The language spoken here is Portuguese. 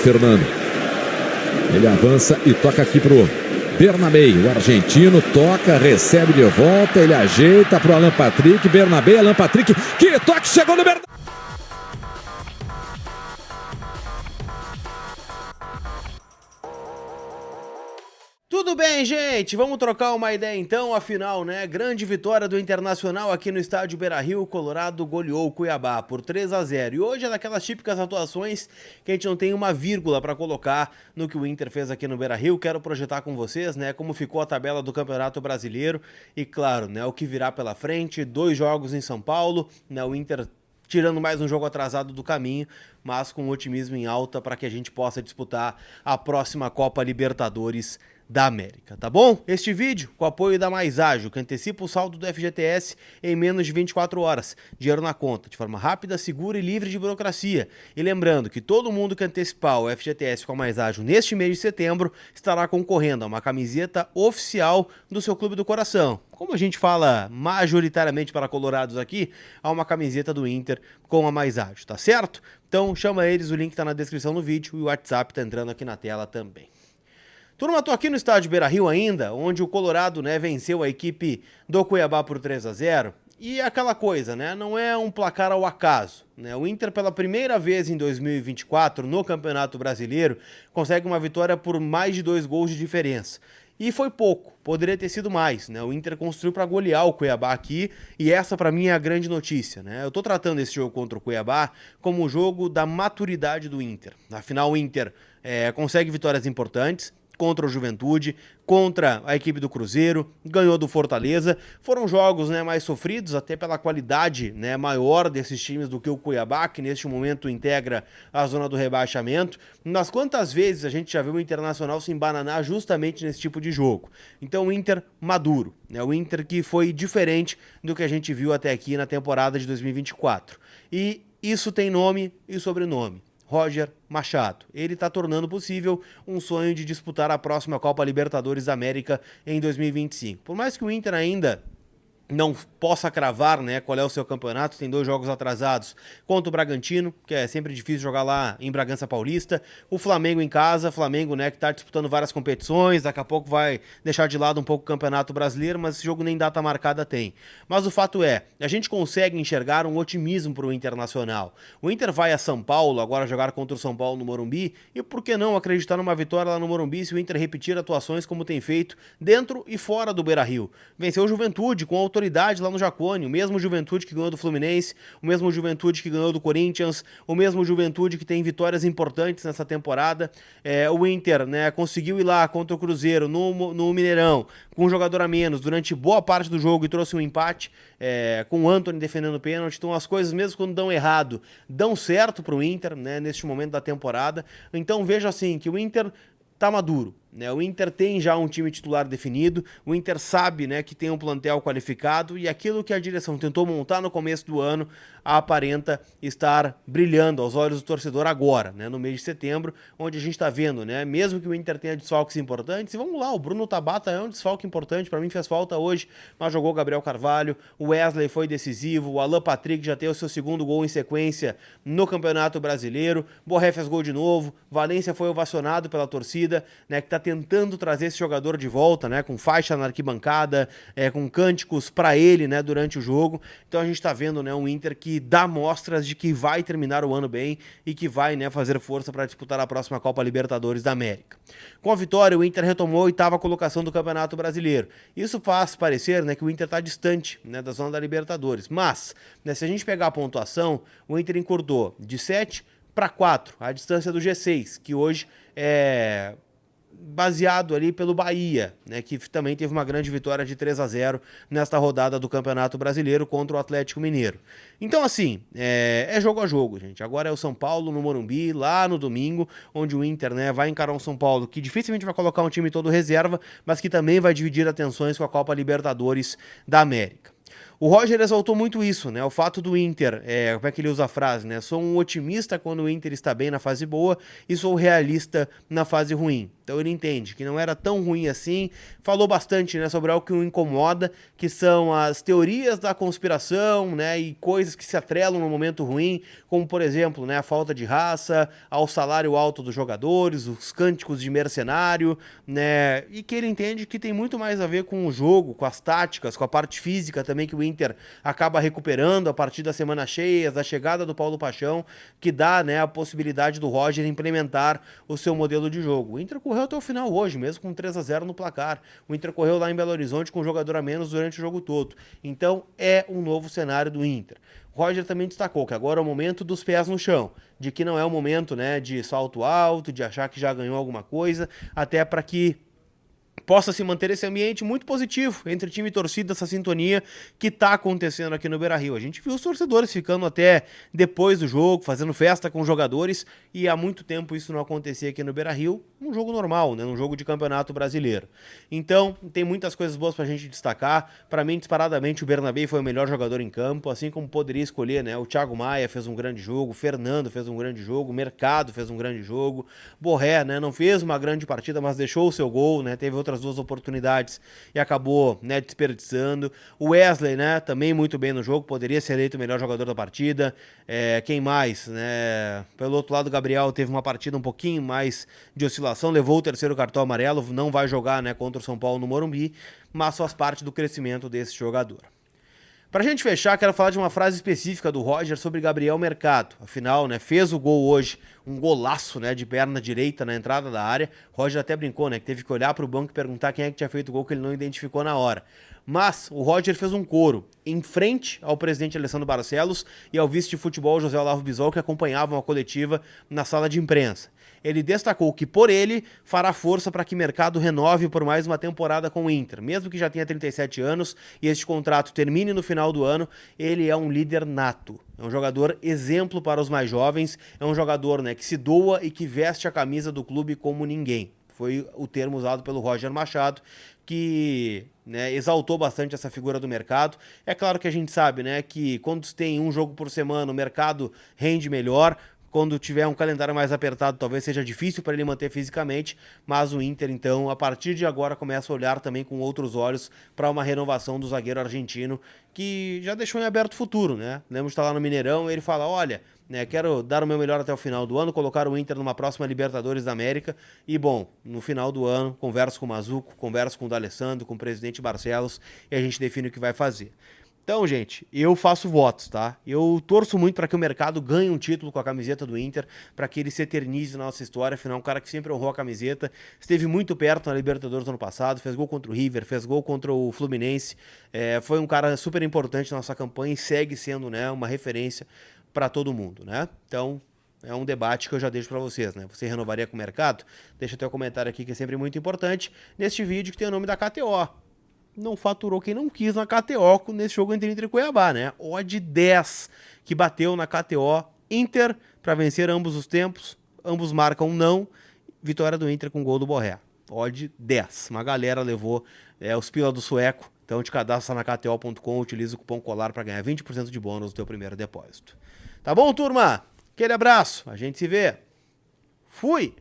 Fernando. Ele avança e toca aqui pro Bernabé. O argentino toca, recebe de volta, ele ajeita pro Alan Patrick. Bernabé, Alan Patrick, que toque, chegou no Bernabé. Tudo bem, gente? Vamos trocar uma ideia então, afinal, né? Grande vitória do Internacional aqui no estádio Beira-Rio. Colorado goleou o Cuiabá por 3-0. E hoje é daquelas típicas atuações que a gente não tem uma vírgula para colocar no que o Inter fez aqui no Beira-Rio. Quero projetar com vocês, né, como ficou a tabela do Campeonato Brasileiro e, claro, né, o que virá pela frente. 2 jogos em São Paulo, né? O Inter tirando mais um jogo atrasado do caminho, mas com otimismo em alta para que a gente possa disputar a próxima Copa Libertadores da América, tá bom? Este vídeo com o apoio da Mais Ágil, que antecipa o saldo do FGTS em menos de 24 horas. Dinheiro na conta, de forma rápida, segura e livre de burocracia. E lembrando que todo mundo que antecipar o FGTS com a Mais Ágil neste mês de setembro estará concorrendo a uma camiseta oficial do seu clube do coração. Como a gente fala majoritariamente para colorados aqui, há uma camiseta do Inter com a Mais Ágil, tá certo? Então chama eles, o link tá na descrição do vídeo e o WhatsApp tá entrando aqui na tela também. Turma, tô aqui no estádio Beira-Rio ainda, onde o Colorado, né, venceu a equipe do Cuiabá por 3-0. E aquela coisa, né, não é um placar ao acaso, né? O Inter, pela primeira vez em 2024, no Campeonato Brasileiro, consegue uma vitória por mais de 2 gols de diferença. E foi pouco, poderia ter sido mais, né? O Inter construiu para golear o Cuiabá aqui, e essa para mim é a grande notícia, né? Eu tô tratando esse jogo contra o Cuiabá como um jogo da maturidade do Inter. Afinal, o Inter consegue vitórias importantes contra o Juventude, contra a equipe do Cruzeiro, ganhou do Fortaleza. Foram jogos, né, mais sofridos, até pela qualidade, né, maior desses times do que o Cuiabá, que neste momento integra a zona do rebaixamento. Mas quantas vezes a gente já viu o Internacional se embananar justamente nesse tipo de jogo? Então o Inter maduro, né, o Inter que foi diferente do que a gente viu até aqui na temporada de 2024. E isso tem nome e sobrenome: Roger Machado. Ele está tornando possível um sonho de disputar a próxima Copa Libertadores da América em 2025. Por mais que o Inter ainda não possa cravar, né, qual é o seu campeonato, tem 2 jogos atrasados contra o Bragantino, que é sempre difícil jogar lá em Bragança Paulista, o Flamengo em casa, Flamengo, né, que tá disputando várias competições, daqui a pouco vai deixar de lado um pouco o Campeonato Brasileiro, mas esse jogo nem data marcada tem. Mas o fato é, a gente consegue enxergar um otimismo para o Internacional. O Inter vai a São Paulo agora jogar contra o São Paulo no Morumbi, e por que não acreditar numa vitória lá no Morumbi se o Inter repetir atuações como tem feito dentro e fora do Beira-Rio? Venceu o Juventude com autoridade lá no Jacone, o mesmo Juventude que ganhou do Fluminense, o mesmo Juventude que ganhou do Corinthians, o mesmo Juventude que tem vitórias importantes nessa temporada. O Inter, né, conseguiu ir lá contra o Cruzeiro no Mineirão, com um jogador a menos durante boa parte do jogo e trouxe um empate, com o Antony defendendo o pênalti. Então as coisas, mesmo quando dão errado, dão certo pro Inter, né, neste momento da temporada. Então veja assim, que o Inter tá maduro, né? O Inter tem já um time titular definido, o Inter sabe, né, que tem um plantel qualificado, e aquilo que a direção tentou montar no começo do ano aparenta estar brilhando aos olhos do torcedor agora, né, no mês de setembro, onde a gente está vendo, né, mesmo que o Inter tenha desfalques importantes, e vamos lá, o Bruno Tabata é um desfalque importante, para mim fez falta hoje, mas jogou o Gabriel Carvalho, o Wesley foi decisivo, o Alan Patrick já tem o seu 2º gol em sequência no Campeonato Brasileiro, Borré fez gol de novo, Valência foi ovacionado pela torcida, né, que está tentando trazer esse jogador de volta, né, com faixa na arquibancada, com cânticos para ele, né, durante o jogo. Então a gente está vendo, né, um Inter que dá mostras de que vai terminar o ano bem e que vai, né, fazer força para disputar a próxima Copa Libertadores da América. Com a vitória, o Inter retomou a 8ª colocação do Campeonato Brasileiro. Isso faz parecer, né, que o Inter está distante, né, da zona da Libertadores. Mas, né, se a gente pegar a pontuação, o Inter encurtou de 7 para 4, a distância do G6, que hoje é baseado ali pelo Bahia, né, que também teve uma grande vitória de 3-0 nesta rodada do Campeonato Brasileiro contra o Atlético Mineiro. Então, assim, é jogo a jogo, gente. Agora é o São Paulo no Morumbi, lá no domingo, onde o Inter, né, vai encarar um São Paulo que dificilmente vai colocar um time todo reserva, mas que também vai dividir atenções com a Copa Libertadores da América. O Roger exaltou muito isso, né? O fato do Inter, como é que ele usa a frase, né? Sou um otimista quando o Inter está bem na fase boa e sou realista na fase ruim. Então ele entende que não era tão ruim assim. Falou bastante, né, sobre algo que o incomoda, que são as teorias da conspiração, né, e coisas que se atrelam no momento ruim, como por exemplo, né, a falta de raça, ao salário alto dos jogadores, os cânticos de mercenário, né, e que ele entende que tem muito mais a ver com o jogo, com as táticas, com a parte física também que o Inter acaba recuperando a partir das semanas cheias, da chegada do Paulo Paixão, que dá, né, a possibilidade do Roger implementar o seu modelo de jogo. O Inter correu até o final hoje, mesmo com 3-0 no placar. O Inter correu lá em Belo Horizonte com um jogador a menos durante o jogo todo. Então é um novo cenário do Inter. O Roger também destacou que agora é o momento dos pés no chão, de que não é o momento, né, de salto alto, de achar que já ganhou alguma coisa, até para que possa se manter esse ambiente muito positivo entre time e torcida, essa sintonia que está acontecendo aqui no Beira-Rio. A gente viu os torcedores ficando até depois do jogo, fazendo festa com os jogadores, e há muito tempo isso não acontecia aqui no Beira-Rio, num jogo normal, né, num jogo de campeonato brasileiro. Então, tem muitas coisas boas pra gente destacar. Para mim, disparadamente, o Bernabé foi o melhor jogador em campo, assim como poderia escolher, né, o Thiago Maia fez um grande jogo, o Fernando fez um grande jogo, o Mercado fez um grande jogo, Borré, né, não fez uma grande partida, mas deixou o seu gol, né, teve outras duas oportunidades e acabou, né, desperdiçando. O Wesley, né, também muito bem no jogo, poderia ser eleito o melhor jogador da partida. Quem mais, né? Pelo outro lado, o Gabriel teve uma partida um pouquinho mais de oscilação, levou o terceiro cartão amarelo, não vai jogar, né, contra o São Paulo no Morumbi, mas faz parte do crescimento desse jogador. Pra gente fechar, quero falar de uma frase específica do Roger sobre Gabriel Mercado. Afinal, né, fez o gol hoje, um golaço, né, de perna direita na entrada da área. Roger até brincou, né, que teve que olhar pro banco e perguntar quem é que tinha feito o gol que ele não identificou na hora. Mas o Roger fez um coro em frente ao presidente Alessandro Barcelos e ao vice de futebol José Olavo Bisol, que acompanhavam a coletiva na sala de imprensa. Ele destacou que, por ele, fará força para que o Mercado renove por mais uma temporada com o Inter. Mesmo que já tenha 37 anos e este contrato termine no final do ano, ele é um líder nato. É um jogador exemplo para os mais jovens, é um jogador, né, que se doa e que veste a camisa do clube como ninguém. Foi o termo usado pelo Roger Machado, que, né, exaltou bastante essa figura do Mercado. É claro que a gente sabe, né, que quando se tem um jogo por semana, o Mercado rende melhor. Quando tiver um calendário mais apertado, talvez seja difícil para ele manter fisicamente, mas o Inter, então, a partir de agora, começa a olhar também com outros olhos para uma renovação do zagueiro argentino, que já deixou em aberto o futuro, né? Lembra de estar lá no Mineirão, ele fala, olha, né, quero dar o meu melhor até o final do ano, colocar o Inter numa próxima Libertadores da América, e bom, no final do ano, converso com o Mazuco, converso com o D'Alessandro, com o presidente Barcelos, e a gente define o que vai fazer. Então, gente, eu faço votos, tá? Eu torço muito para que o Mercado ganhe um título com a camiseta do Inter, para que ele se eternize na nossa história. Afinal, um cara que sempre honrou a camiseta, esteve muito perto na Libertadores do ano passado, fez gol contra o River, fez gol contra o Fluminense, foi um cara super importante na nossa campanha e segue sendo, né, uma referência para todo mundo, né? Então, é um debate que eu já deixo para vocês, né? Você renovaria com o Mercado? Deixa teu comentário aqui que é sempre muito importante. Neste vídeo que tem o nome da KTO. Não faturou quem não quis na KTO nesse jogo entre Inter e Cuiabá, né? Odd 10 que bateu na KTO. Inter para vencer ambos os tempos. Ambos marcam não. Vitória do Inter com gol do Borré. Odd 10. Uma galera levou os pila do sueco. Então te cadastra na KTO.com, utiliza o cupom COLAR para ganhar 20% de bônus no teu primeiro depósito. Tá bom, turma? Aquele abraço. A gente se vê. Fui!